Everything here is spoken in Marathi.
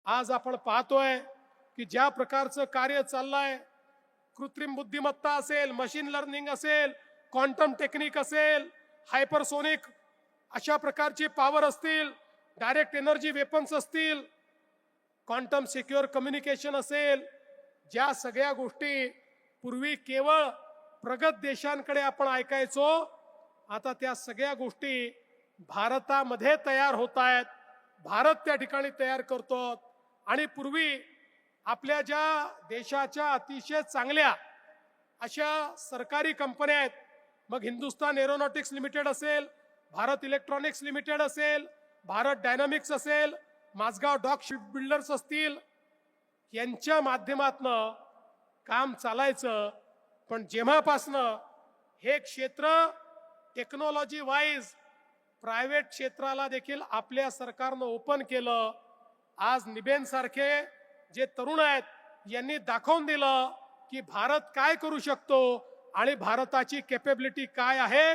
आज आपण पाहतोय की ज्या प्रकारचं कार्य चाललंय, कृत्रिम बुद्धिमत्ता असेल, मशीन लर्निंग असेल, क्वांटम टेक्निक असेल, हायपरसोनिक अशा प्रकारची पॉवर असतील, डायरेक्ट एनर्जी वेपन्स असतील, क्वांटम सिक्युअर कम्युनिकेशन असेल, ज्या सगळ्या गोष्टी पूर्वी केवळ प्रगत देशांकडे आपण ऐकायचो, आता त्या सगळ्या गोष्टी भारतामध्ये तयार होत आहेत. भारत त्या ठिकाणी तयार करतो. आणि पूर्वी आपल्या ज्या देशाच्या अतिशय चांगल्या अशा सरकारी कंपन्या आहेत, मग हिंदुस्तान एरोनॉटिक्स लिमिटेड असेल, भारत इलेक्ट्रॉनिक्स लिमिटेड असेल, भारत डायनामिक्स असेल, माझगाव डॉक शिप बिल्डर्स असतील, यांच्या माध्यमातनं काम चालायचं. पण जेव्हापासनं हे क्षेत्र टेक्नॉलॉजी वाईज प्रायव्हेट क्षेत्राला देखील आपल्या सरकारनं ओपन केलं, आज निबेन सारखे जे तरुण आहेत यांनी दाखवून दिलं की भारत काय करू शकतो आणि भारताची कॅपेबिलिटी काय आहे.